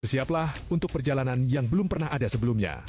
Bersiaplah untuk perjalanan yang belum pernah ada sebelumnya.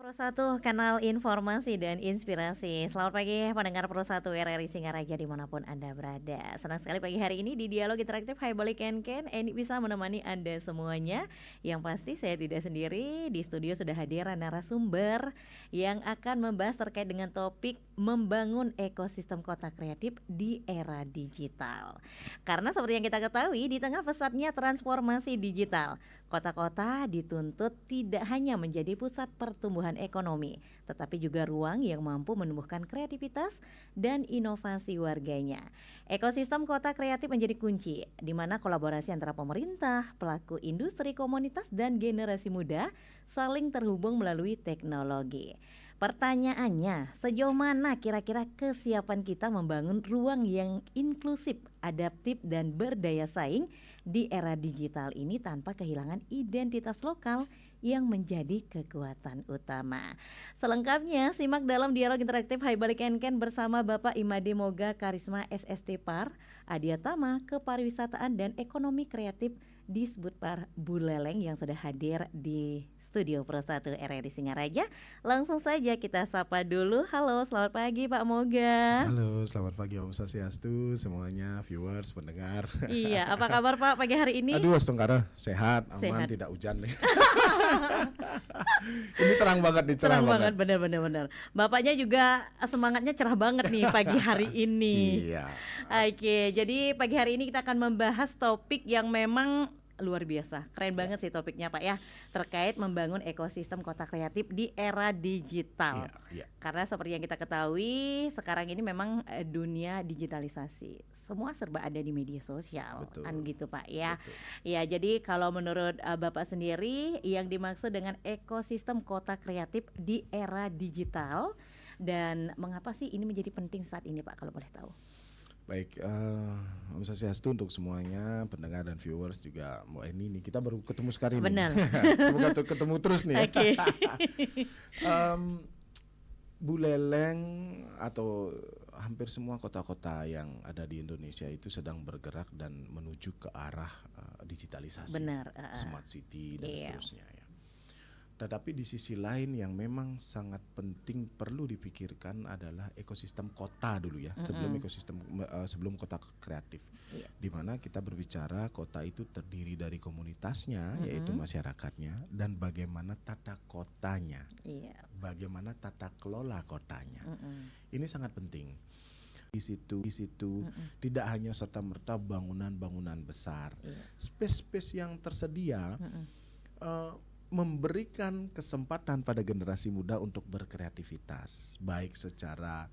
Pro 1, kanal informasi dan inspirasi. Selamat pagi pendengar Pro 1 RRI Singaraja dimanapun Anda berada. Senang sekali pagi hari ini di Dialog Interaktif Hai Balik Ken Eni bisa menemani Anda semuanya. Yang pasti saya tidak sendiri, di studio sudah hadir narasumber yang akan membahas terkait dengan topik membangun ekosistem kota kreatif di era digital. Karena seperti yang kita ketahui, di tengah pesatnya transformasi digital, kota-kota dituntut tidak hanya menjadi pusat pertumbuhan ekonomi, tetapi juga ruang yang mampu menumbuhkan kreativitas dan inovasi warganya. Ekosistem kota kreatif menjadi kunci, di mana kolaborasi antara pemerintah, pelaku industri, komunitas, dan generasi muda saling terhubung melalui teknologi. Pertanyaannya, sejauh mana kira-kira kesiapan kita membangun ruang yang inklusif, adaptif, dan berdaya saing di era digital ini tanpa kehilangan identitas lokal yang menjadi kekuatan utama. Selengkapnya simak dalam dialog interaktif Hai Balik Ken bersama Bapak Imade Moga Karisma SST Par, Adiatama Kepariwisataan dan Ekonomi Kreatif di Disbudpar Buleleng yang sudah hadir di studio Pro 1 RRI Singaraja. Langsung saja kita sapa dulu. Halo, selamat pagi Pak Moga. Halo, selamat pagi Om Swastiastu semuanya, viewers, pendengar. Iya, apa kabar Pak pagi hari ini? Aduh, Astungkara, sehat, aman, Sehat. tidak hujan nih. Ini terang banget nih, cerah banget. Benar. Bapaknya juga semangatnya cerah banget nih pagi hari ini. Siap. Oke, jadi pagi hari ini kita akan membahas topik yang memang luar biasa, keren banget sih topiknya Pak ya, terkait membangun ekosistem kota kreatif di era digital. Iya. Karena seperti yang kita ketahui sekarang ini memang dunia digitalisasi, semua serba ada di media sosial, Betul. kan gitu Pak ya. Betul. Ya, jadi kalau menurut Bapak sendiri yang dimaksud dengan ekosistem kota kreatif di era digital dan mengapa sih ini menjadi penting saat ini Pak kalau boleh tahu? Baik, Om Swastiastu untuk semuanya, pendengar dan viewers juga. Mbak Eni nih, kita baru ketemu sekali nih. Benar. Semoga ketemu terus nih. Oke. Buleleng atau hampir semua kota-kota yang ada di Indonesia itu sedang bergerak dan menuju ke arah digitalisasi, Benar. smart city dan Iya. seterusnya ya. Tetapi di sisi lain yang memang sangat penting perlu dipikirkan adalah ekosistem kota dulu ya, sebelum kota kreatif. Iya. Di mana kita berbicara kota itu terdiri dari komunitasnya, yaitu masyarakatnya, dan bagaimana tata kotanya. Iya. Bagaimana tata kelola kotanya. Ini sangat penting. Di situ tidak hanya serta-merta bangunan-bangunan besar. Iya. Space-space yang tersedia memberikan kesempatan pada generasi muda untuk berkreativitas, baik secara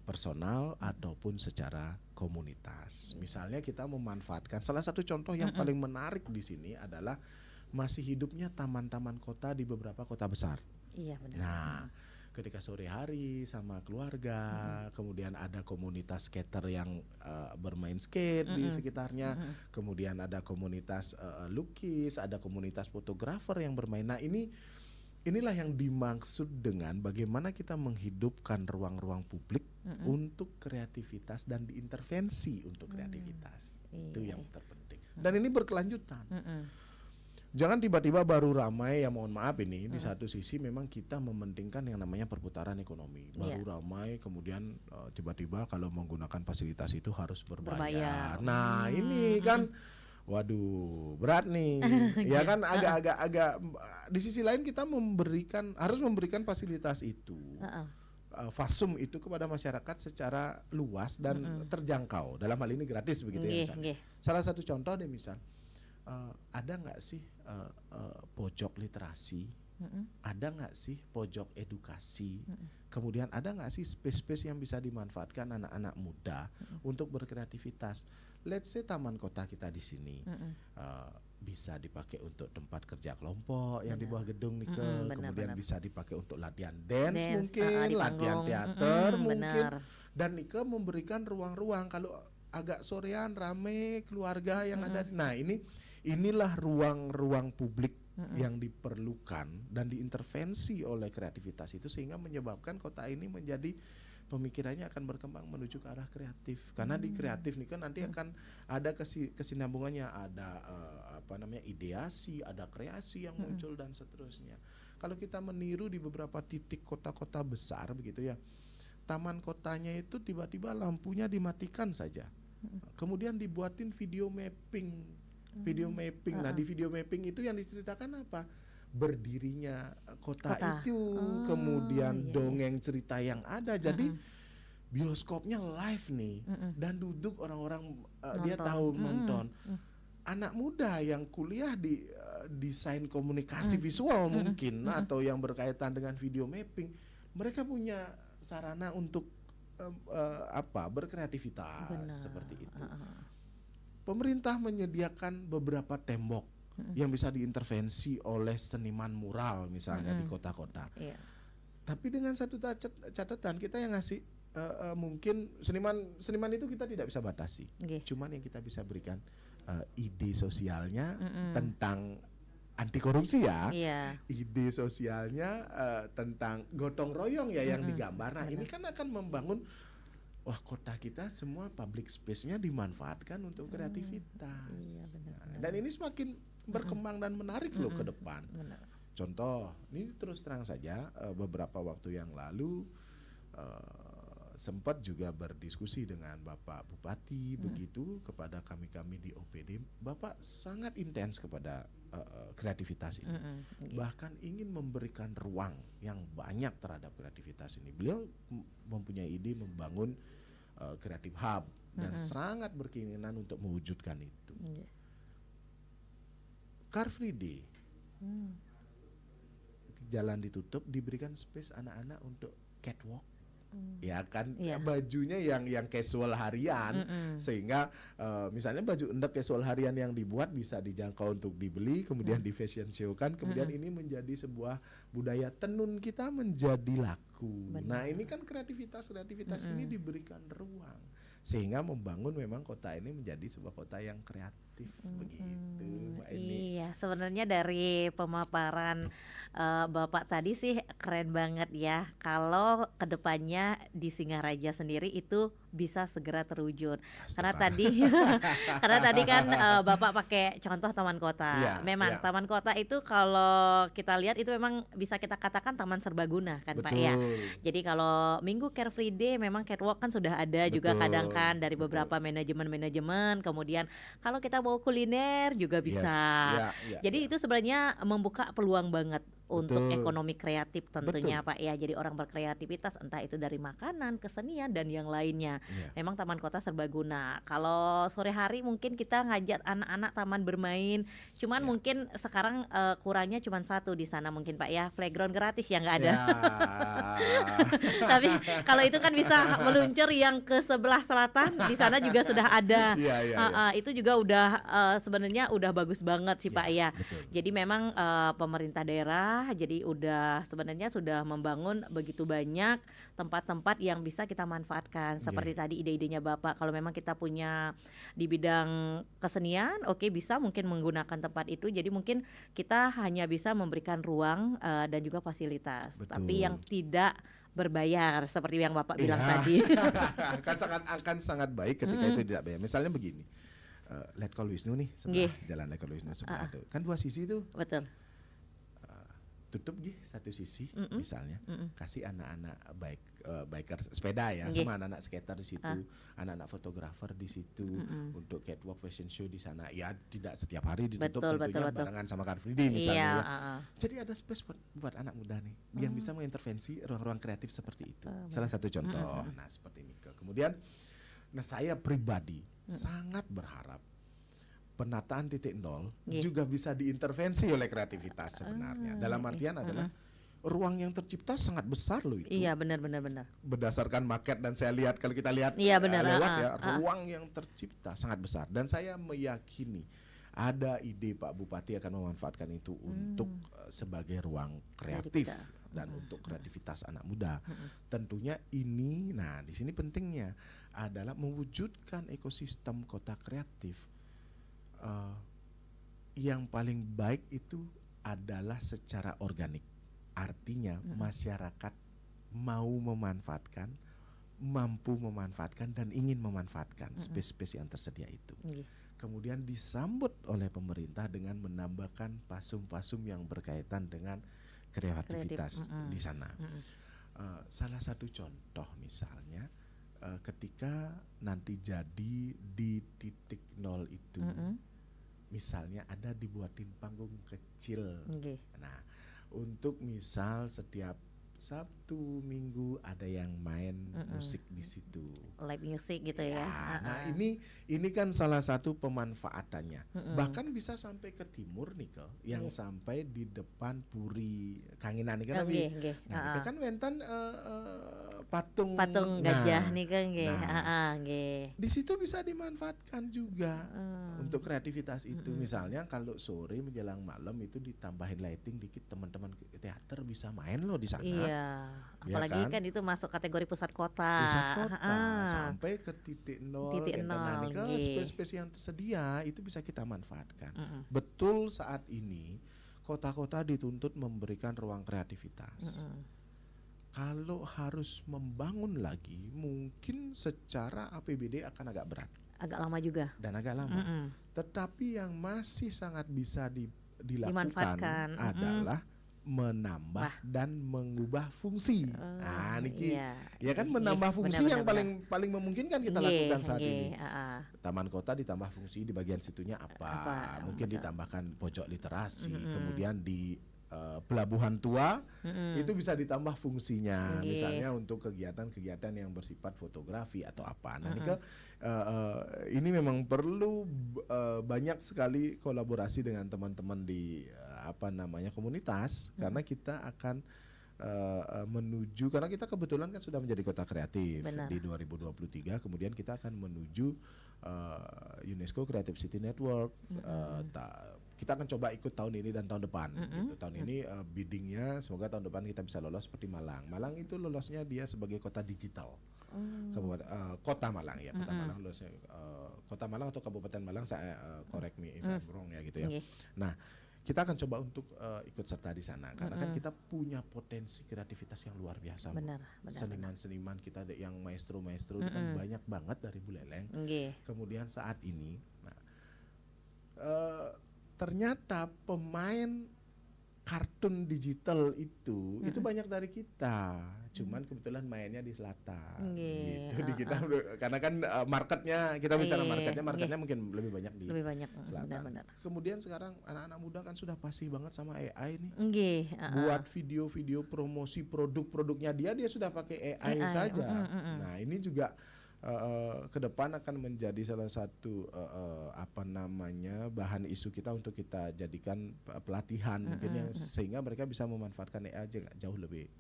personal ataupun secara komunitas. Misalnya kita memanfaatkan salah satu contoh yang paling menarik di sini adalah masih hidupnya taman-taman kota di beberapa kota besar. Iya benar. Nah, ketika sore hari sama keluarga, kemudian ada komunitas skater yang bermain skate di sekitarnya, kemudian ada komunitas lukis, ada komunitas fotografer yang bermain. Nah, inilah yang dimaksud dengan bagaimana kita menghidupkan ruang-ruang publik untuk kreativitas dan diintervensi untuk kreativitas. Itu yang terpenting. Dan ini berkelanjutan. Jangan tiba-tiba baru ramai, ya mohon maaf ini di satu sisi memang kita mementingkan yang namanya perputaran ekonomi. Baru ramai kemudian tiba-tiba kalau menggunakan fasilitas itu harus berbayar. Nah, ini kan waduh, berat nih. Ya kan agak di sisi lain kita harus memberikan fasilitas itu. Fasum itu kepada masyarakat secara luas dan terjangkau. Dalam hal ini gratis begitu ya misalnya. Salah satu contoh deh misal ada nggak sih pojok literasi, ada nggak sih pojok edukasi, kemudian ada nggak sih space-space yang bisa dimanfaatkan anak-anak muda untuk berkreativitas. Let's say taman kota kita di sini bisa dipakai untuk tempat kerja kelompok yang di bawah gedung nih kemudian bisa dipakai untuk latihan dance mungkin, latihan teater mungkin, dan Nike memberikan ruang-ruang kalau agak sorean rame keluarga yang ada. Nah, inilah ruang-ruang publik yang diperlukan dan diintervensi oleh kreativitas itu sehingga menyebabkan kota ini menjadi pemikirannya akan berkembang menuju ke arah kreatif. Karena di kreatif nih kan nanti akan ada kesinambungannya, ada ideasi, ada kreasi yang muncul dan seterusnya. Kalau kita meniru di beberapa titik kota-kota besar begitu ya, taman kotanya itu tiba-tiba lampunya dimatikan saja. Kemudian dibuatin video mapping. Nah, di video mapping itu yang diceritakan apa? Berdirinya kota itu, kemudian dongeng cerita yang ada. Jadi bioskopnya live nih, dan duduk orang-orang dia tahu nonton. Anak muda yang kuliah di desain komunikasi visual mungkin atau yang berkaitan dengan video mapping, mereka punya sarana untuk berkreativitas seperti itu. Pemerintah menyediakan beberapa tembok yang bisa diintervensi oleh seniman mural misalnya di kota-kota. Tapi dengan satu catatan, kita yang ngasih mungkin seniman itu kita tidak bisa batasi. Cuman yang kita bisa berikan ide sosialnya tentang anti korupsi ya. Ide sosialnya tentang gotong royong ya yang digambar. Nah, ini kan akan membangun kota kita semua public space-nya dimanfaatkan untuk kreativitas. Dan ini semakin berkembang dan menarik loh ke depan. Contoh, ini terus terang saja beberapa waktu yang lalu sempat juga berdiskusi dengan Bapak Bupati begitu kepada kami di OPD. Bapak sangat intens kepada kreativitas ini. Bahkan ingin memberikan ruang yang banyak terhadap kreativitas ini. Beliau mempunyai ide membangun Creative Hub dan sangat berkeinginan untuk mewujudkan itu. Car Free Day. Jalan ditutup, diberikan space anak-anak untuk catwalk. Ya kan, bajunya yang casual harian, sehingga misalnya baju endek casual harian yang dibuat bisa dijangkau untuk dibeli, kemudian di fashion show kan, kemudian ini menjadi sebuah budaya, tenun kita menjadi laku. Nah, ini kan kreativitas ini diberikan ruang sehingga membangun memang kota ini menjadi sebuah kota yang kreatif begitu, Mbak Eni. Iya, sebenarnya dari pemaparan Bapak tadi sih keren banget ya. Kalau kedepannya di Singaraja sendiri itu bisa segera terwujud. Karena tadi kan Bapak pakai contoh taman kota. Memang taman kota itu kalau kita lihat itu memang bisa kita katakan taman serbaguna kan. Betul. Pak ya. Jadi kalau Minggu Care Free Day memang catwalk kan sudah ada juga kadang kan dari beberapa manajemen. Kemudian kalau kita mau kuliner juga bisa. Jadi itu sebenarnya membuka peluang banget untuk ekonomi kreatif tentunya Pak ya. Jadi orang berkreativitas entah itu dari makanan, kesenian dan yang lainnya. Memang taman kota serbaguna. Kalau sore hari mungkin kita ngajak anak-anak taman bermain. Cuman mungkin sekarang kurangnya cuma satu di sana mungkin Pak ya, playground gratis yang nggak ada. Tapi kalau itu kan bisa meluncur yang ke sebelah selatan, di sana juga sudah ada. Itu juga udah sebenarnya udah bagus banget sih Pak ya. Betul. Jadi memang pemerintah daerah jadi sebenarnya sudah membangun begitu banyak tempat-tempat yang bisa kita manfaatkan. Seperti tadi ide-idenya Bapak, kalau memang kita punya di bidang kesenian, bisa mungkin menggunakan tempat itu. Jadi mungkin kita hanya bisa memberikan ruang dan juga fasilitas. Betul. Tapi yang tidak berbayar seperti yang Bapak bilang tadi. akan sangat baik ketika itu tidak bayar. Misalnya begini, Letkol Wisnu nih sebelah jalan Letkol Wisnu sebelah itu kan dua sisi tuh. Betul. Tutup satu sisi misalnya, kasih anak-anak biker sepeda ya, sama anak-anak skater di situ, anak-anak fotografer di situ, untuk catwalk fashion show di sana. Ya tidak setiap hari ditutup, tentunya barengan sama Car Free Day misalnya. Jadi ada space buat anak muda nih yang bisa mengintervensi ruang-ruang kreatif seperti itu. Salah satu contoh. Nah seperti ini. Kemudian, saya pribadi sangat berharap penataan titik nol juga bisa diintervensi oleh kreativitas sebenarnya. Dalam artian adalah ruang yang tercipta sangat besar loh itu. Iya benar. Berdasarkan market dan saya lihat kalau kita lihat ruang yang tercipta sangat besar. Dan saya meyakini ada ide Pak Bupati akan memanfaatkan itu untuk sebagai ruang kreatif dan untuk kreativitas anak muda. Tentunya ini, di sini pentingnya adalah mewujudkan ekosistem kota kreatif. Yang paling baik itu adalah secara organik. Artinya masyarakat mau memanfaatkan, mampu memanfaatkan dan ingin memanfaatkan space-space yang tersedia itu. Kemudian disambut oleh pemerintah dengan menambahkan pasum-pasum yang berkaitan dengan kreativitas di sana. Salah satu contoh misalnya ketika nanti jadi di titik nol itu, misalnya ada dibuatin panggung kecil. Nah, untuk misal setiap Sabtu Minggu ada yang main musik di situ, live music gitu ya. Nah ini kan salah satu pemanfaatannya. Bahkan bisa sampai ke timur nih ke, yang sampai di depan Puri Kanginan nih kan. Nah itu kan wentan patung gajah nih kan di situ bisa dimanfaatkan juga untuk kreativitas itu. Misalnya kalau sore menjelang malam itu ditambahin lighting dikit, teman-teman teater bisa main loh di sana. Apalagi kan itu masuk kategori pusat kota. Sampai ke titik nol. Nah, ini ke space-space yang tersedia itu bisa kita manfaatkan. Betul saat ini kota-kota dituntut memberikan ruang kreativitas. Kalau harus membangun lagi, mungkin secara APBD akan agak berat. Agak lama juga. Dan agak lama. Tetapi yang masih sangat bisa dilakukan adalah menambah dan mengubah fungsi. Niki ya kan menambah fungsi yang paling memungkinkan kita lakukan saat ini. Taman kota ditambah fungsi di bagian situnya apa? Mungkin ditambahkan pojok literasi, kemudian di pelabuhan tua itu bisa ditambah fungsinya, misalnya untuk kegiatan-kegiatan yang bersifat fotografi atau apa. Nah, ini memang perlu banyak sekali kolaborasi dengan teman-teman di komunitas, karena kita akan menuju, karena kita kebetulan kan sudah menjadi kota kreatif. Di 2023, kemudian kita akan menuju UNESCO Creative City Network. Kita akan coba ikut tahun ini dan tahun depan. Gitu. Tahun ini biddingnya semoga tahun depan kita bisa lolos seperti Malang. Malang itu lolosnya dia sebagai kota digital. Kota Malang ya, Kota Malang lolosnya Kota Malang atau Kabupaten Malang, saya correct me if I'm wrong ya gitu ya. Nah, kita akan coba untuk ikut serta di sana karena kan kita punya potensi kreativitas yang luar biasa. Seniman-seniman kita yang maestro-maestro itu kan banyak banget dari Buleleng. Kemudian saat ini ternyata pemain kartun digital itu banyak dari kita, cuman kebetulan mainnya di selatan gitu di kita, karena kan marketnya, kita bicara marketnya mungkin lebih banyak di selatan. Kemudian sekarang anak-anak muda kan sudah pasti banget sama AI nih, buat video-video promosi produk-produknya dia sudah pakai AI saja. Nah ini juga ke depan akan menjadi salah satu bahan isu kita untuk kita jadikan pelatihan mungkin yang sehingga mereka bisa memanfaatkan AI jauh lebih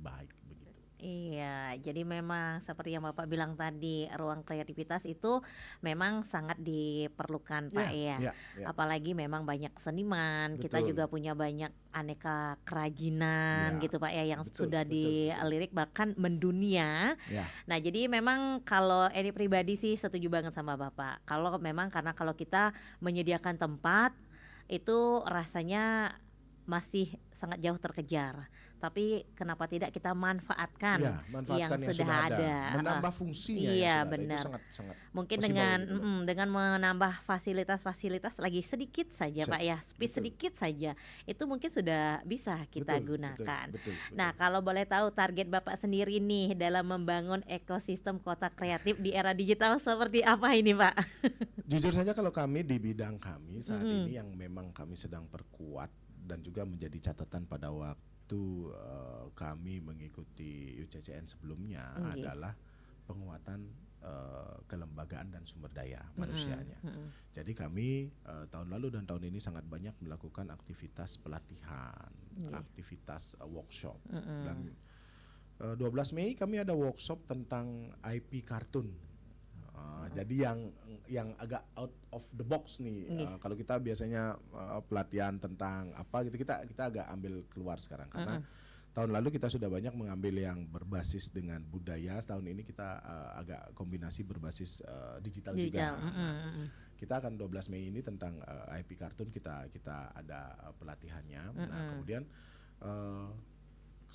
baik begitu. Iya, jadi memang seperti yang Bapak bilang tadi, ruang kreativitas itu memang sangat diperlukan, Pak ya. Apalagi memang banyak seniman, kita juga punya banyak aneka kerajinan gitu Pak ya, yang sudah dilirik bahkan mendunia. Nah, jadi memang kalau Edi pribadi sih setuju banget sama Bapak. Kalau memang karena kalau kita menyediakan tempat itu rasanya masih sangat jauh terkejar. Tapi kenapa tidak kita manfaatkan yang sudah ada. Menambah fungsinya benar. Itu sangat mungkin dengan menambah fasilitas lagi sedikit saja Pak ya, space sedikit saja, itu mungkin sudah bisa kita gunakan. Betul. Nah, kalau boleh tahu target Bapak sendiri nih dalam membangun ekosistem kota kreatif di era digital seperti apa ini Pak? Jujur saja kalau kami di bidang kami saat ini yang memang kami sedang perkuat dan juga menjadi catatan pada waktu kami mengikuti UCCN sebelumnya adalah penguatan kelembagaan dan sumber daya manusianya. Jadi kami tahun lalu dan tahun ini sangat banyak melakukan aktivitas pelatihan, aktivitas workshop. Dan 12 Mei kami ada workshop tentang IP kartun. Jadi yang agak out of the box nih. Kalau kita biasanya pelatihan tentang apa gitu, kita agak ambil keluar sekarang karena tahun lalu kita sudah banyak mengambil yang berbasis dengan budaya. Tahun ini kita agak kombinasi berbasis digital juga. Kita akan 12 Mei ini tentang IP kartun kita ada pelatihannya. Nah, kemudian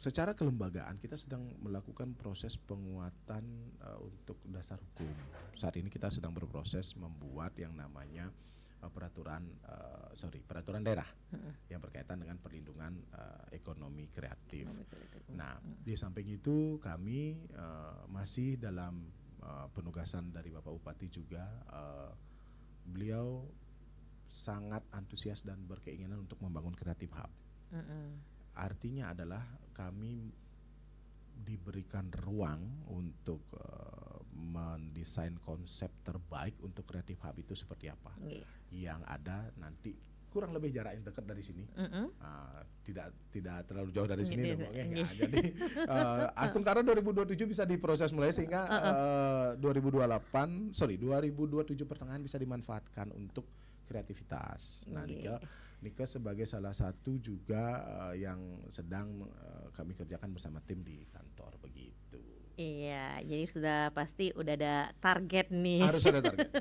secara kelembagaan kita sedang melakukan proses penguatan untuk dasar hukum. Saat ini kita sedang berproses membuat yang namanya peraturan daerah yang berkaitan dengan perlindungan ekonomi kreatif. Nah, di samping itu kami masih dalam penugasan dari Bapak Bupati juga. Beliau sangat antusias dan berkeinginan untuk membangun Creative Hub. Artinya adalah kami diberikan ruang untuk mendesain konsep terbaik untuk Creative Hub itu seperti apa. Yang ada nanti kurang lebih jarak yang dekat dari sini, tidak terlalu jauh dari sini. Jadi Astungkara 2027 bisa diproses mulai sehingga 2027 pertengahan bisa dimanfaatkan untuk kreativitas. Nah, Nika sebagai salah satu juga yang sedang kami kerjakan bersama tim di kantor begitu. Iya, jadi sudah pasti udah ada target nih. Harus ada target.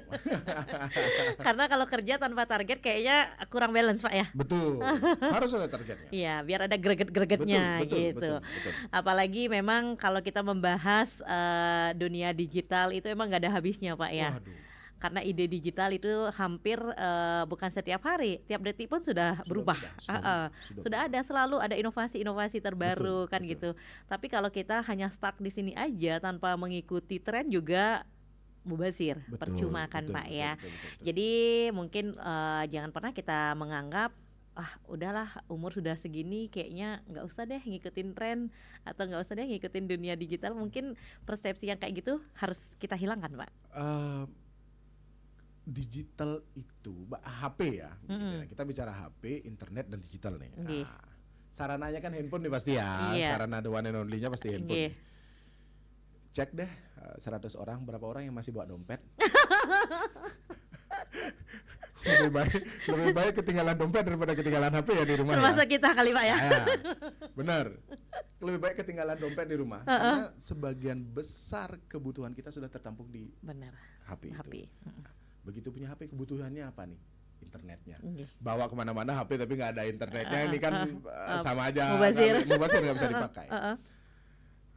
Karena kalau kerja tanpa target kayaknya kurang balance, Pak ya. Betul, harus ada targetnya. Iya, biar ada greget-gregetnya gitu. Betul. Apalagi memang kalau kita membahas dunia digital itu emang nggak ada habisnya, Pak ya. Waduh. Karena ide digital itu hampir bukan setiap hari, tiap detik pun sudah berubah. Sudah ada, selalu ada inovasi-inovasi terbaru, betul, gitu. Tapi kalau kita hanya stuck di sini aja tanpa mengikuti tren juga mubazir, percuma kan, Pak ya. Betul. Jadi mungkin jangan pernah kita menganggap udahlah umur sudah segini kayaknya nggak usah deh ngikutin tren atau nggak usah deh ngikutin dunia digital. Mungkin persepsi yang kayak gitu harus kita hilangkan, Pak. Digital itu HP ya, kita bicara HP, internet dan digital nih. Sarananya kan handphone nih pasti ya, sarana the one and only-nya pasti handphone. Cek deh 100 orang, berapa orang yang masih bawa dompet? lebih baik ketinggalan dompet daripada ketinggalan HP ya di rumah. Termasuk kita kali, Pak ya. Benar. Lebih baik ketinggalan dompet di rumah karena sebagian besar kebutuhan kita sudah tertampung di HP itu. Begitu punya HP, kebutuhannya apa nih? Internetnya. Bawa kemana-mana HP tapi nggak ada internetnya, ini kan sama aja mubazir nggak bisa dipakai.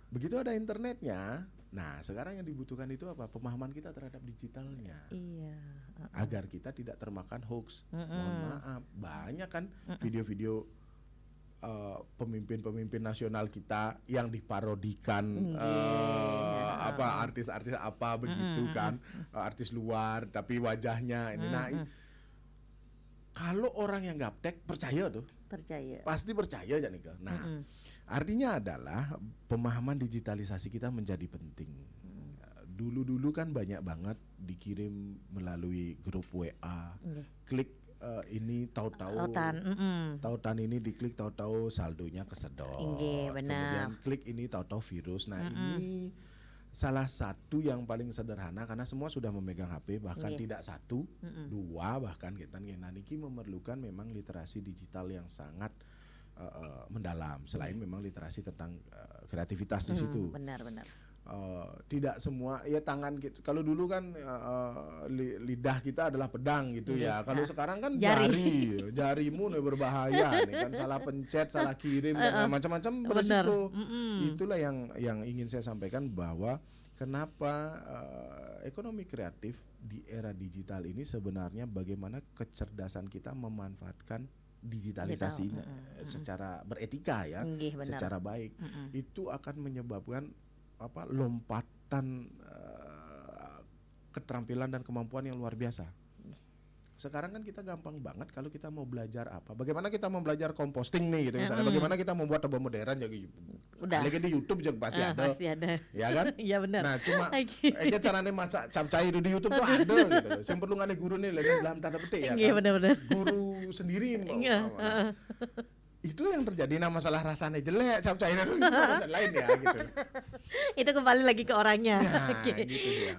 Begitu ada internetnya, nah sekarang yang dibutuhkan itu apa? Pemahaman kita terhadap digitalnya. Agar kita tidak termakan hoax. Mohon maaf, banyak kan video-video pemimpin-pemimpin nasional kita yang diparodikan artis-artis apa begitu kan, artis luar tapi wajahnya ini. Nah, kalau orang yang gaptek percaya, pasti percaya aja nih. Nah, artinya adalah pemahaman digitalisasi kita menjadi penting. Dulu kan banyak banget dikirim melalui grup WA, klik ini tahu-tahu tautan ini diklik tahu-tahu saldonya kesedot. Kemudian klik ini tahu-tahu virus. Nah, ini salah satu yang paling sederhana karena semua sudah memegang HP, bahkan tidak satu, dua bahkan kita niki memerlukan memang literasi digital yang sangat mendalam. Selain memang literasi tentang kreativitas di situ. Benar. Tidak semua ya tangan gitu. Kalau dulu kan lidah kita adalah pedang gitu ya. Kalau sekarang kan jarimu nih berbahaya nih kan, salah pencet, salah kirim dan macam-macam berisiko. Itulah yang ingin saya sampaikan bahwa kenapa ekonomi kreatif di era digital ini sebenarnya bagaimana kecerdasan kita memanfaatkan digitalisasi secara beretika ya, secara baik. Itu akan menyebabkan lompatan keterampilan dan kemampuan yang luar biasa. Sekarang kan kita gampang banget kalau kita mau belajar apa. Bagaimana kita mau belajar composting nih gitu misalnya. Bagaimana kita membuat tebal modern ya gitu. Lagi di YouTube juga pasti ada. Ya kan? Iya benar. Nah, cuma caranya masak capcay di YouTube tuh ada gitu loh. Yang perlu ngane guru nih lagi dalam tanda petik ya kan. Iya benar. Guru sendiri itu yang terjadi. Nah, masalah rasanya jelek capcaynya itu urusan lain ya gitu. Itu kembali lagi ke orangnya.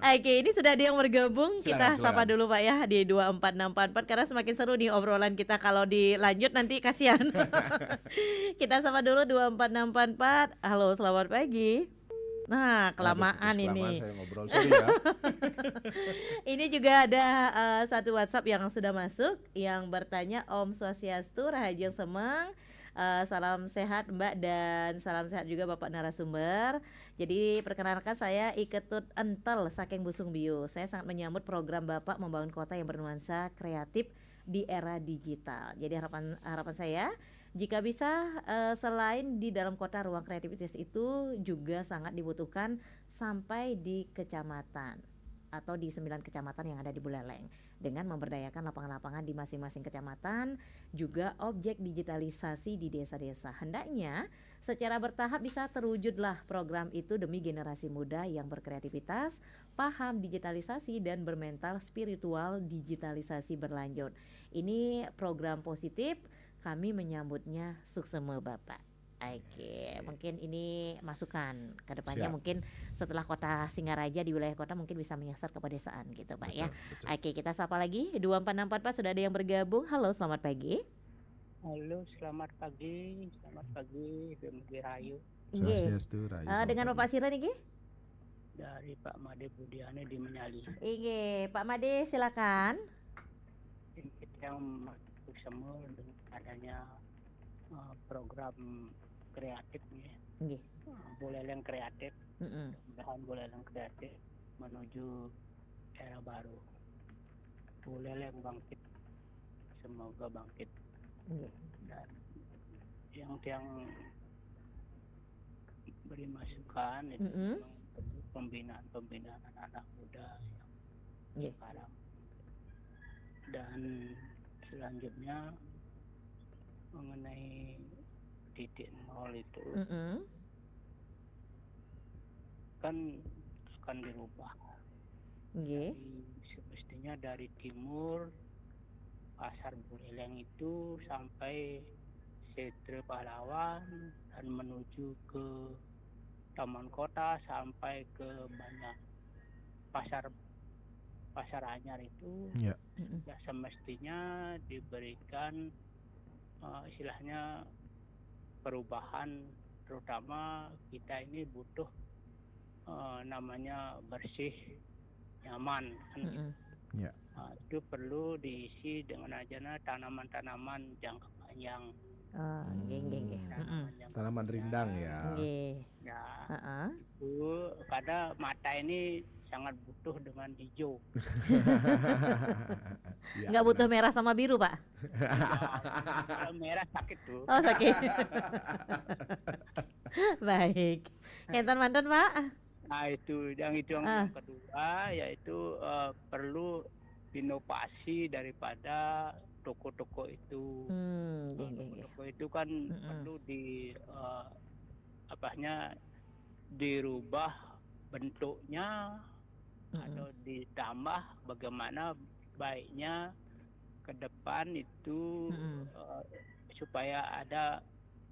Oke, ini sudah ada yang bergabung. Kita sapa dulu Pak ya di 24644 karena semakin seru nih obrolan kita, kalau dilanjut nanti kasihan. Kita sapa dulu 24644. Halo, selamat pagi. Nah, kelamaan ini. Saya ngobrol, sorry ya. Ini juga ada satu WhatsApp yang sudah masuk yang bertanya, Om Swastiastu, Rahajeng Semang. Salam sehat Mbak dan salam sehat juga Bapak narasumber. Jadi perkenalkan saya Iketut Entel saking Busung Biu. Saya sangat menyambut program Bapak membangun kota yang bernuansa kreatif di era digital. Jadi harapan saya jika bisa selain di dalam kota ruang kreativitas itu juga sangat dibutuhkan sampai di kecamatan atau di 9 kecamatan yang ada di Buleleng dengan memberdayakan lapangan-lapangan di masing-masing kecamatan, juga objek digitalisasi di desa-desa. Hendaknya secara bertahap bisa terwujudlah program itu demi generasi muda yang berkreativitas, paham digitalisasi dan bermental spiritual digitalisasi berlanjut. Ini program positif, kami menyambutnya suksema Bapak. Oke, mungkin ini masukan ke depannya. Siap. Mungkin setelah kota Singaraja di wilayah kota mungkin bisa menyasar ke pedesaan gitu Pak ya. Betul. Oke, kita sapa lagi 24644 sudah ada yang bergabung. Halo, selamat pagi. Halo, selamat pagi, Bemgi Rayu Nggih. Swastiastu, Rayu, selamat Dengan pagi. Bapak Sira niki? dari Pak Made Budiane di Menyali. Nggih, Pak Made silakan. Yang masuk semua dengan adanya program kreatif nih, Nggih. Buleleng kreatif, Heeh. mudah-mudahan Buleleng kreatif menuju era baru. Buleleng bangkit, semoga bangkit. Nggih. Dan yang beri masukan itu Mm-mm. memang pembinaan anak muda yang Nggih. sekarang. Dan selanjutnya mengenai titik nol itu Heeh. kan akan dirubah. Nggih. Jadi semestinya dari timur pasar Buleleng itu sampai Setre Pahlawan dan menuju ke Taman Kota sampai ke banyak pasar anyar itu Ya. Heeh. ya semestinya diberikan istilahnya perubahan, terutama kita ini butuh namanya bersih, nyaman kan gitu. Heeh. Ya. Itu perlu diisi dengan adanya tanaman-tanaman jangka panjang. Oh, nggih. Heeh. Tanaman jangka Tanaman panjang. rindang ya. Nggih. Ya, Heeh. itu karena mata ini sangat butuh dengan hijau. Ya, Nggak butuh benar. merah sama biru, Pak. Kalau merah sakit tuh. Oh, sakit. Baik. Enten manten, Pak. Nah itu yang kedua yaitu perlu inovasi daripada toko-toko itu. Nggih. Toko itu kan perlu dirubah bentuknya atau ditambah bagaimana baiknya ke depan itu supaya ada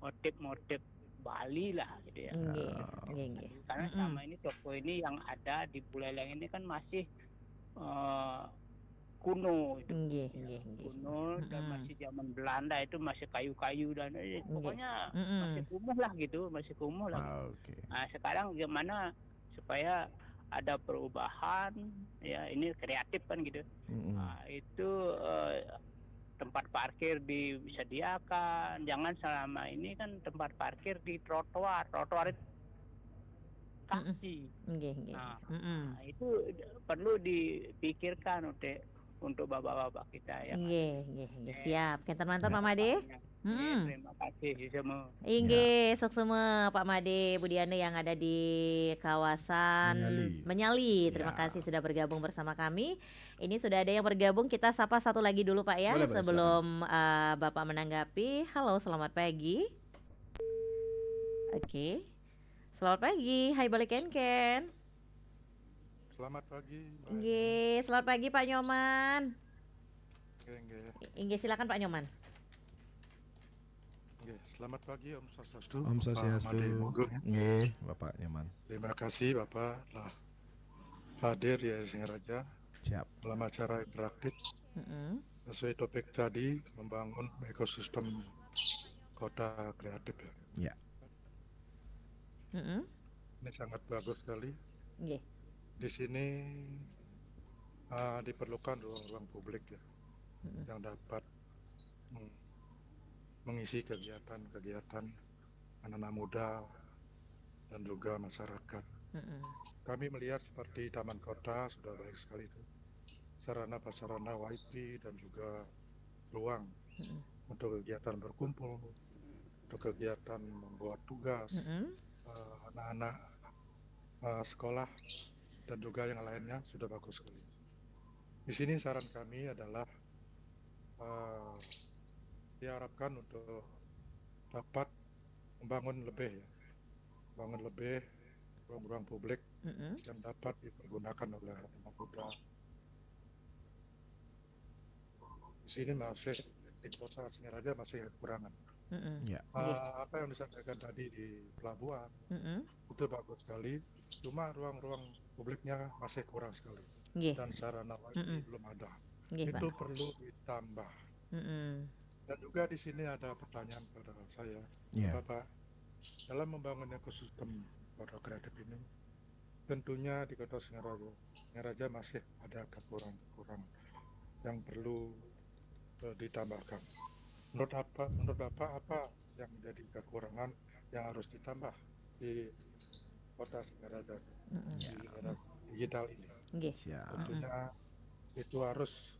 motif-motif Bali lah gitu ya. Nggih. Karena selama ini toko ini yang ada di Buleleng ini kan masih kuno itu. Nggih. Kuno dan masih zaman Belanda, itu masih kayu-kayu dan pokoknya masih kumuh lah. Oke. Nah, sekarang gimana supaya ada perubahan ya, ini kreatif kan gitu. Nah, itu tempat parkir disediakan, jangan selama ini kan tempat parkir di trotoar itu taksi. Nggih. Nah, itu perlu dipikirkan untuk bapak-bapak kita ya. Nggih. Siap. Kenten manten Pak Made. Terima kasih semua. Inggih, sok semua Pak Made Budiane yang ada di kawasan Menyali. Terima kasih sudah bergabung bersama kami. Ini sudah ada yang bergabung, kita sapa satu lagi dulu Pak ya. Boleh, Pak, sebelum Bapak menanggapi. Halo, selamat pagi. Oke. Selamat pagi, hai balik Ken. Selamat pagi. Inggih, selamat pagi Pak Nyoman. Inggih, silakan Pak Nyoman. Selamat pagi Om Swastiastu. Om Swastiastu. Nggih, Bapak Nyaman. Terima kasih Bapak telah hadir di Singaraja Siap. dalam acara interaktif sesuai topik tadi, membangun ekosistem kota kreatif ya. Ya. Ini sangat bagus sekali. Nggih. Di sini diperlukan ruang-ruang publik ya, yang dapat mengisi kegiatan-kegiatan anak-anak muda dan juga masyarakat. Kami melihat seperti Taman Kota sudah baik sekali itu, sarana prasarana wifi dan juga ruang untuk kegiatan berkumpul, untuk kegiatan membuat tugas anak-anak sekolah dan juga yang lainnya sudah bagus sekali. Di sini saran kami adalah diharapkan untuk dapat membangun lebih ruang-ruang publik yang dapat dipergunakan oleh anak muda. Di sini masih di kota Singaraja masih kekurangan. Ya. Apa yang disampaikan tadi di pelabuhan itu bagus sekali, cuma ruang-ruang publiknya masih kurang sekali dan sarana wifi belum ada. Itu perlu ditambah. Dan juga di sini ada pertanyaan pada saya, Bapak, dalam membangun ekosistem kota kreatif ini, tentunya di kota Singaraja masih ada kekurangan yang perlu ditambahkan. Menurut Bapak apa yang menjadi kekurangan yang harus ditambah di kota Singaraja di era digital ini? Tentunya itu harus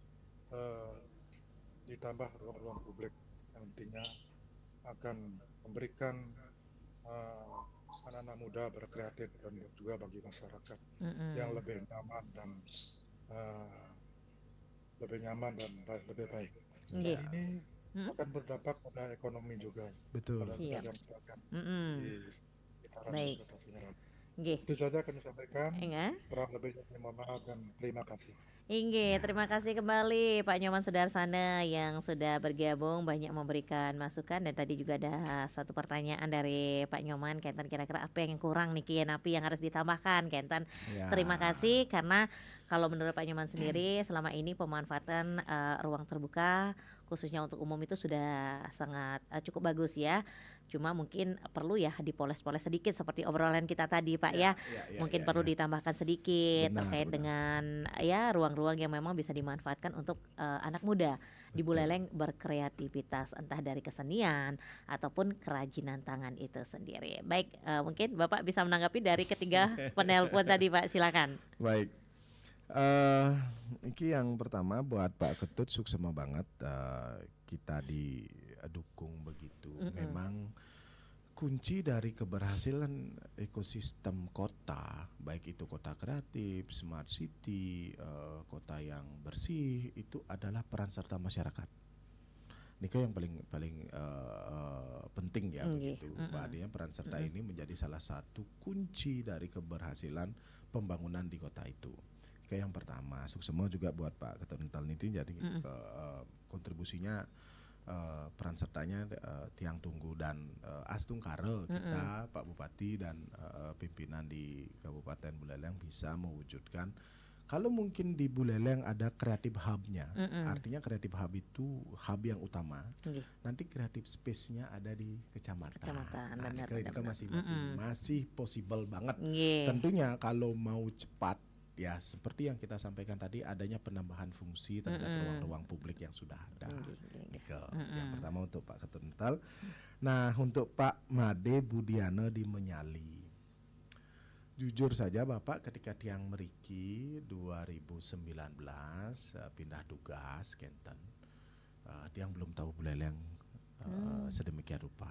ditambah ruang-ruang publik yang nantinya akan memberikan anak-anak muda berkreatif dan juga bagi masyarakat yang lebih nyaman dan lebih baik. Ini akan berdampak pada ekonomi juga. Betul. Pada pedagang-pedagang di sekitaran kota Singaraja. Itu saja kami sampaikan. Kurang lebihnya mohon maaf dan terima kasih. Terima kasih kembali Pak Nyoman Sudarsana yang sudah bergabung, banyak memberikan masukan. Dan tadi juga ada satu pertanyaan dari Pak Nyoman, Kenten, kira-kira apa yang kurang nih Kian, apa yang harus ditambahkan Kenten. Terima kasih, karena kalau menurut Pak Nyoman sendiri selama ini pemanfaatan ruang terbuka khususnya untuk umum itu sudah sangat cukup bagus ya. Cuma mungkin perlu ya dipoles-poles sedikit seperti obrolan kita tadi Pak mungkin perlu ditambahkan sedikit terkait dengan ya ruang-ruang yang memang bisa dimanfaatkan untuk anak muda di Buleleng berkreativitas, entah dari kesenian ataupun kerajinan tangan itu sendiri. Baik, mungkin Bapak bisa menanggapi dari ketiga penelpon tadi Pak, silakan. Baik. Ini yang pertama buat Pak Ketut, suksema banget kita didukung begitu. Memang kunci dari keberhasilan ekosistem kota, baik itu kota kreatif, smart city, kota yang bersih, itu adalah peran serta masyarakat. Ini yang paling penting ya begitu. Artinya peran serta ini menjadi salah satu kunci dari keberhasilan pembangunan di kota itu. Yang pertama, semua juga buat Pak Ketut Niti, jadi kontribusinya peran sertanya tiang tunggu dan astungkare kita Pak Bupati dan pimpinan di Kabupaten Buleleng bisa mewujudkan. Kalau mungkin di Buleleng ada kreatif hub-nya, artinya kreatif hub itu hub yang utama. Nanti kreatif space-nya ada di kecamatan. Nah, itu kan masih possible banget. Tentunya kalau mau cepat, ya seperti yang kita sampaikan tadi, adanya penambahan fungsi terhadap ruang-ruang publik yang sudah ada. Yang pertama untuk Pak Ketut. Nah, untuk Pak Made Budiana di Menyali, jujur saja Bapak ketika tiang Meriki 2019 pindah tugas Kenten, tiang belum tahu Buleleng sedemikian rupa.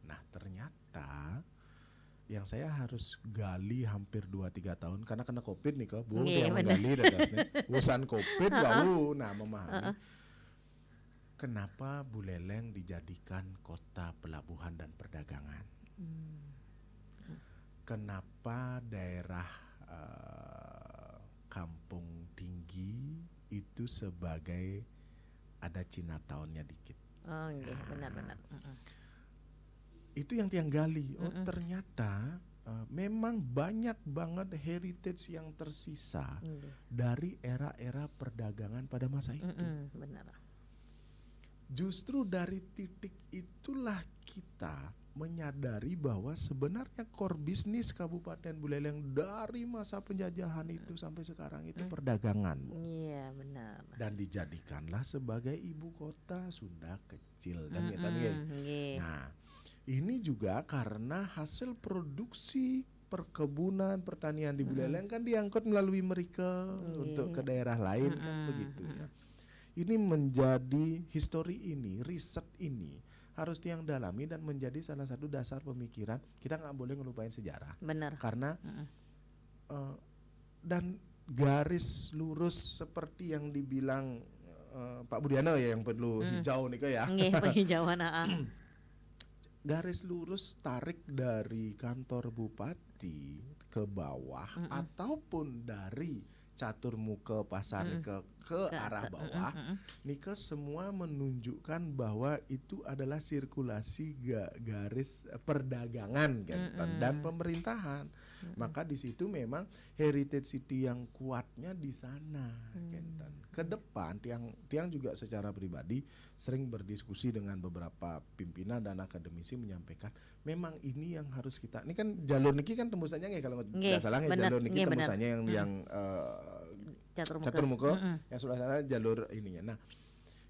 Nah, ternyata yang saya harus gali hampir 2-3 tahun karena kena COVID nih kok, buang yang menggali dadasnya, urusan COVID baru, nah memahami kenapa Buleleng dijadikan kota pelabuhan dan perdagangan. Kenapa daerah Kampung Tinggi itu sebagai ada Chinatown-nya dikit. Benar-benar. Itu yang tiang gali. Ternyata memang banyak banget heritage yang tersisa dari era-era perdagangan pada masa itu. Benar. Justru dari titik itulah kita menyadari bahwa sebenarnya core bisnis Kabupaten Buleleng dari masa penjajahan itu sampai sekarang itu perdagangan. Iya, benar. dan dijadikanlah sebagai ibu kota Sunda kecil dan Nah, ini juga karena hasil produksi perkebunan pertanian di Buleleng kan diangkut melalui mereka untuk ke daerah lain kan begitu ya. Ini menjadi histori ini, riset ini harus yang dalami dan menjadi salah satu dasar pemikiran. Kita nggak boleh ngelupain sejarah. Benar. Karena dan garis lurus seperti yang dibilang Pak Budiano ya yang perlu hijau nih ya. Penghijauan. Garis lurus tarik dari kantor bupati ke bawah ataupun dari catur muka pasar ke arah bawah, Nika semua menunjukkan bahwa itu adalah sirkulasi garis perdagangan dan pemerintahan. Maka di situ memang heritage city yang kuatnya di sana. Ke depan tiang juga secara pribadi sering berdiskusi dengan beberapa pimpinan dan akademisi menyampaikan memang ini yang harus kita. Ini kan jalur niki kan tembusannya kalau nggak salah ya jalur niki tembusannya yang catur muka yang sebelah sana jalur ininya. Nah,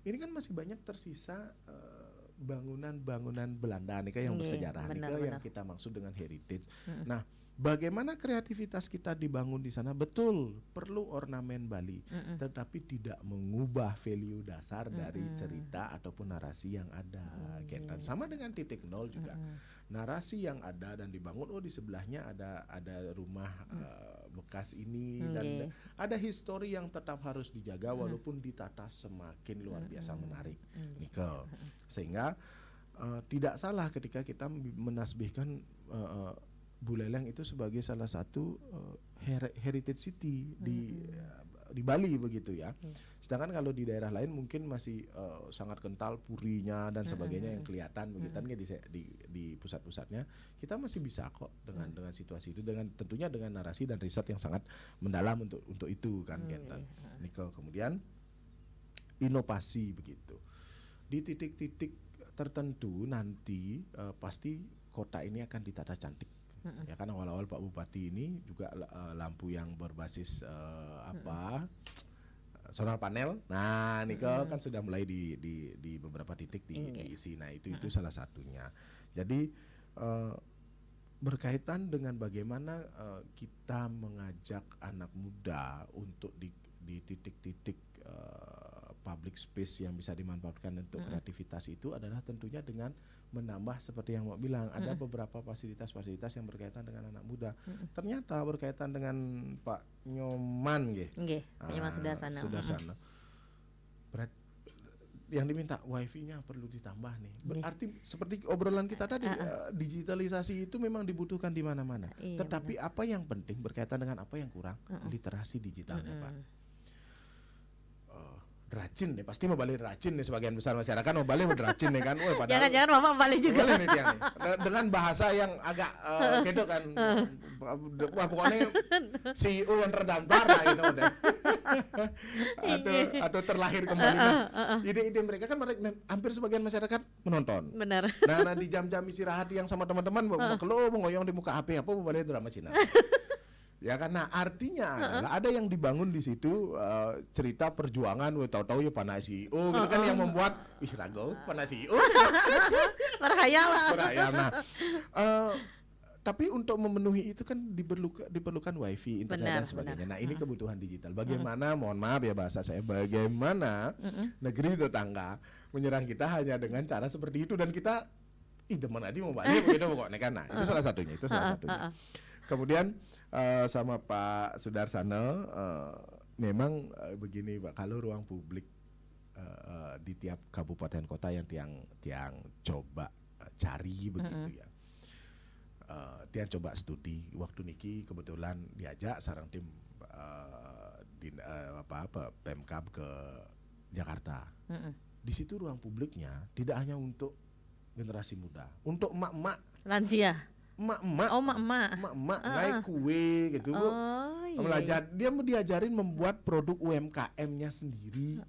ini kan masih banyak tersisa bangunan-bangunan Belanda nih yang bersejarah nih yang kita maksud dengan heritage. Nah, bagaimana kreativitas kita dibangun di sana? Betul, perlu ornamen Bali, tetapi tidak mengubah value dasar dari cerita ataupun narasi yang ada. Sama dengan titik nol juga. Narasi yang ada dan dibangun, di sebelahnya ada rumah bekas ini dan ada histori yang tetap harus dijaga walaupun ditata semakin luar biasa menarik. Nikel. Sehingga tidak salah ketika kita menasbihkan Buleleng itu sebagai salah satu heritage city di Bali begitu ya. Sedangkan kalau di daerah lain mungkin masih sangat kental purinya dan sebagainya yang kelihatan begitu kan di pusat-pusatnya. Kita masih bisa kok dengan situasi itu tentunya dengan narasi dan riset yang sangat mendalam untuk itu kan Nikel. Kemudian inovasi begitu. Di titik-titik tertentu nanti pasti kota ini akan ditata cantik. Ya kan awal-awal Pak Bupati ini juga lampu yang berbasis solar panel. Nah, nikel kan sudah mulai di beberapa titik diisi. Nah, itu salah satunya. Jadi berkaitan dengan bagaimana kita mengajak anak muda untuk di titik-titik public space yang bisa dimanfaatkan untuk kreativitas itu adalah tentunya dengan menambah seperti yang mau bilang ada beberapa fasilitas-fasilitas yang berkaitan dengan anak muda. Ternyata berkaitan dengan Pak Nyoman Pak Nyoman Sudarsana. Yang diminta wifi-nya perlu ditambah nih. Berarti seperti obrolan kita tadi digitalisasi itu memang dibutuhkan di mana-mana. Tetapi apa yang penting berkaitan dengan apa yang kurang? Literasi digitalnya, Pak. Rajin nih, pasti mau balik rajin nih sebagian besar masyarakat mau balik rajin nih kan. Jangan Bapak balik juga. Boleh nih dia nih. Dengan bahasa yang agak gitu kan. Wah pokoknya CEO yang terdampar gitu udah. atau terlahir kembali. Ide-ide mereka kan hampir sebagian masyarakat menonton. Benar. Nah di jam-jam istirahat yang sama teman-teman kalau mengoyong di muka HP apa balik drama Cina. Ya karena artinya adalah ada yang dibangun di situ cerita perjuangan, tahu-tahu ya panah CEO gitu kan yang membuat rago panah CEO. Berhayal. Nah, tapi untuk memenuhi itu kan diperlukan wifi, internet dan sebagainya. Nah ini kebutuhan digital. Bagaimana, mohon maaf ya bahasa saya, bagaimana negeri tetangga menyerang kita hanya dengan cara seperti itu dan kita demen aja mau balik begitu pokoknya kan. Nah itu salah satunya. Kemudian sama Pak Sudarsana memang begini Pak, kalau ruang publik di tiap kabupaten kota yang tiang coba cari begitu ya. Tiang coba studi waktu niki kebetulan diajak sarang tim Pemkab ke Jakarta. Di situ ruang publiknya tidak hanya untuk generasi muda, untuk emak-emak lansia. Emak-emak naik kue gitu. Dia diajarin membuat produk UMKM-nya sendiri.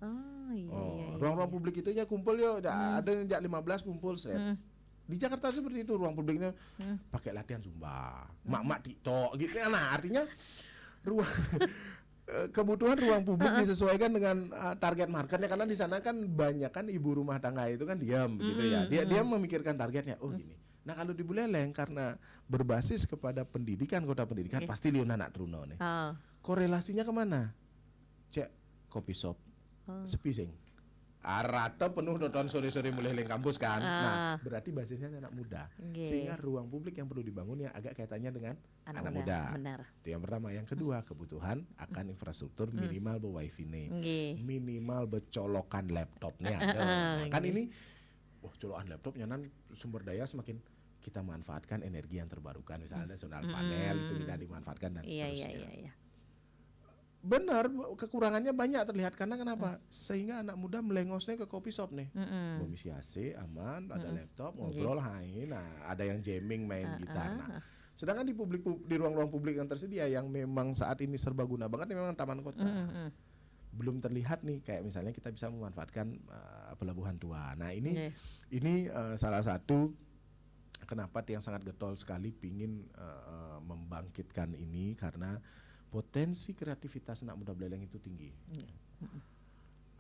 Ruang-ruang publik itu kumpul ada yang 15 kumpul Di Jakarta seperti itu ruang publiknya pakai latihan Zumba, emak-emak TikTok gitu. Nah, artinya kebutuhan ruang publik disesuaikan dengan target marketnya, karena di sana kan banyak kan ibu rumah tangga itu kan diam gitu ya. Dia memikirkan targetnya. Oh gini. Nah kalau di Buleleng karena berbasis kepada pendidikan, kota pendidikan, pasti liun anak truno nih. Korelasinya kemana? Cek kopi shop, sepi sing. Rata penuh nonton sore-sore mulai leng kampus kan. Nah, berarti basisnya anak muda. Sehingga ruang publik yang perlu dibangun yang agak kaitannya dengan anak muda. Benar. Itu yang pertama. Yang kedua, kebutuhan akan infrastruktur minimal wifi nih. Minimal becolokan laptopnya. Kan ini colokan laptopnya nan sumber daya semakin kita manfaatkan energi yang terbarukan, misalnya solar panel itu tidak dimanfaatkan dan seterusnya. Iya. Benar, kekurangannya banyak terlihat karena kenapa? Sehingga anak muda melengosnya ke kopi shop nih. Mengisi AC aman, ada laptop, ngobrol hai. Nah, ada yang jamming main gitar. Nah, sedangkan di ruang-ruang publik yang tersedia yang memang saat ini serbaguna banget memang taman kota. Belum terlihat nih kayak misalnya kita bisa memanfaatkan pelabuhan tua. Nah, ini salah satu kenapa yang sangat getol sekali pingin membangkitkan ini karena potensi kreativitas anak muda Buleleng itu tinggi.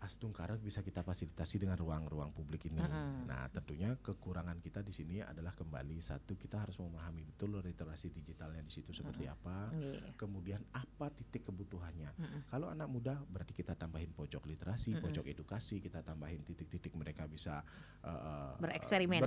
Astungkara bisa kita fasilitasi dengan ruang-ruang publik ini. Nah, tentunya kekurangan kita di sini adalah kembali satu, kita harus memahami betul literasi digitalnya di situ seperti apa. Kemudian apa titik kebutuhannya. Kalau anak muda berarti kita tambahin pojok literasi, pojok edukasi, kita tambahin titik-titik mereka bisa bereksperimen,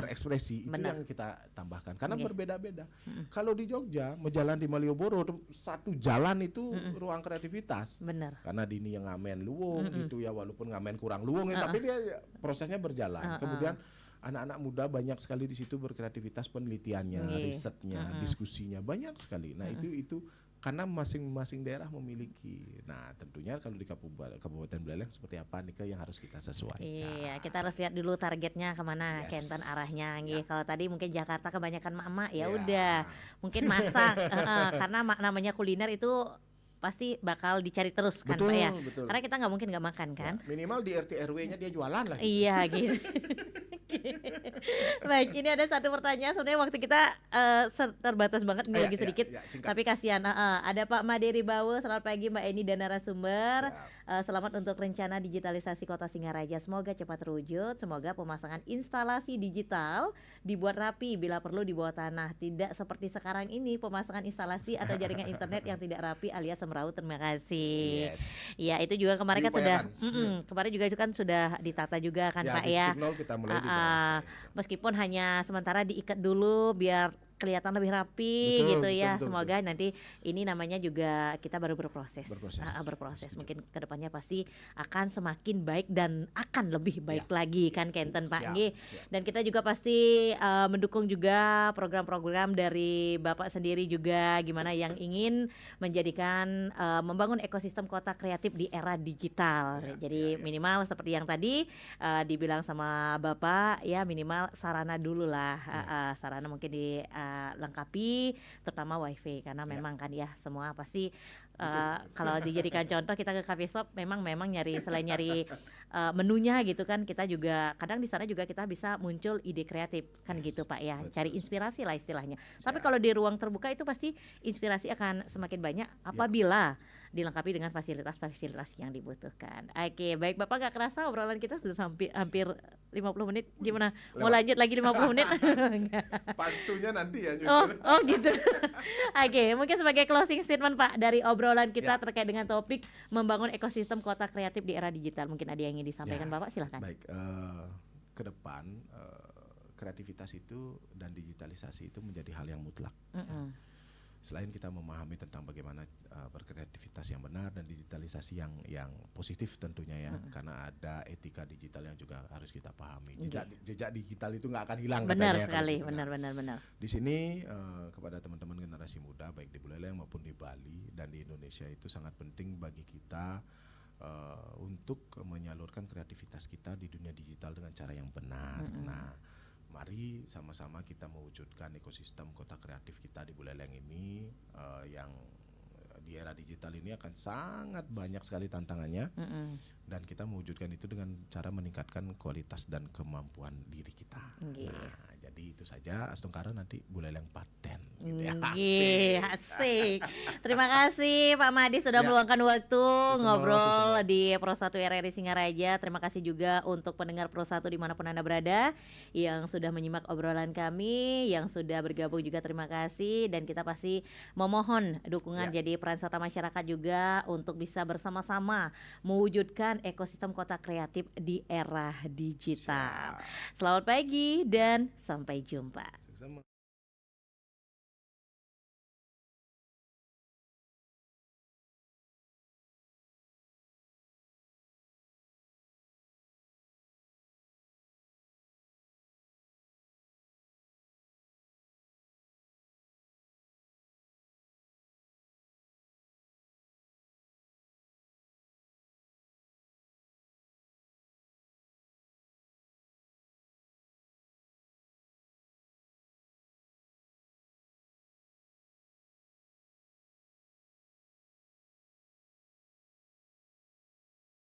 berekspresi. Itu yang kita tambahkan karena berbeda-beda. Kalau di Jogja, menjalan di Malioboro satu jalan itu ruang kreativitas. Benar. Karena di ini yang ngamen luwung gitu ya, walaupun ngamen kurang luwung tapi dia prosesnya berjalan. Kemudian anak-anak muda banyak sekali di situ berkreativitas, penelitiannya, risetnya, diskusinya banyak sekali. Nah, itu karena masing-masing daerah memiliki. Nah, tentunya kalau di Kabupaten Buleleng seperti apa nih yang harus kita sesuaikan. Iya, kita harus lihat dulu targetnya kemana, Kenten arahnya. Kalau tadi mungkin Jakarta kebanyakan mak-mak, ya udah mungkin masak karena namanya kuliner itu pasti bakal dicari terus kan Pak ya. Betul. Karena kita nggak mungkin nggak makan kan. Ya, minimal di RT RW-nya dia jualan lah. Iya gitu. Baik, ini ada satu pertanyaan. Sebenarnya waktu kita terbatas banget nih lagi sedikit. Tapi kasihan. Ada Pak Maderi Bawo. Selamat pagi Mbak Eni dan narasumber. Selamat untuk rencana digitalisasi Kota Singaraja. Semoga cepat terwujud. Semoga pemasangan instalasi digital dibuat rapi bila perlu di bawah tanah. Tidak seperti sekarang ini pemasangan instalasi atau jaringan internet yang tidak rapi alias semeraut. Terima kasih. Ya, itu juga kemarin kan sudah kemarin juga itu kan sudah ditata juga kan Pak ya. Kita mulai meskipun hanya sementara diikat dulu biar kelihatan lebih rapi gitu ya. Semoga nanti ini namanya juga kita baru berproses. Mungkin kedepannya pasti akan semakin baik dan akan lebih baik lagi kan Kenten Pak Nggih. Dan kita juga pasti mendukung juga program-program dari Bapak sendiri juga gimana yang ingin menjadikan membangun ekosistem kota kreatif di era digital. Jadi minimal seperti yang tadi dibilang sama Bapak ya, minimal sarana dulu lah. Sarana mungkin di lengkapi terutama wifi karena memang kan ya semua pasti kalau dijadikan contoh kita ke coffee shop memang nyari selain nyari menunya gitu kan, kita juga kadang di sana juga kita bisa muncul ide kreatif kan gitu Pak ya, cari inspirasi lah istilahnya. Tapi kalau di ruang terbuka itu pasti inspirasi akan semakin banyak apabila dilengkapi dengan fasilitas-fasilitas yang dibutuhkan. Oke, baik Bapak, gak kerasa obrolan kita sudah hampir 50 menit. Gimana? Mau lanjut lagi 50 menit? Pantunya nanti ya. Oh gitu. Oke, mungkin sebagai closing statement Pak dari obrolan kita terkait dengan topik membangun ekosistem kota kreatif di era digital. Mungkin ada yang ingin disampaikan Bapak, silahkan. Baik, ke depan kreativitas itu dan digitalisasi itu menjadi hal yang mutlak. Selain kita memahami tentang bagaimana berkreativitas yang benar dan digitalisasi yang positif tentunya ya, karena ada etika digital yang juga harus kita pahami. Jejak digital itu nggak akan hilang. Benar sekali, benar. Di sini kepada teman-teman generasi muda baik di Buleleng maupun di Bali dan di Indonesia itu sangat penting bagi kita untuk menyalurkan kreativitas kita di dunia digital dengan cara yang benar. Nah, mari sama-sama kita mewujudkan ekosistem kota kreatif kita di Buleleng ini yang di era digital ini akan sangat banyak sekali tantangannya, dan kita mewujudkan itu dengan cara meningkatkan kualitas dan kemampuan diri kita. Nah, Jadi itu saja, Astungkara nanti Buleleng paten. Gitu ya. Asik. Terima kasih Pak Madi sudah meluangkan waktu ngobrol di Pro 1 RRI Singaraja. Terima kasih juga untuk pendengar Pro 1 dimanapun Anda berada yang sudah menyimak obrolan kami, yang sudah bergabung juga terima kasih. Dan kita pasti memohon dukungan jadi peran serta masyarakat juga untuk bisa bersama-sama mewujudkan ekosistem kota kreatif di era digital. Selamat pagi dan sampai jumpa.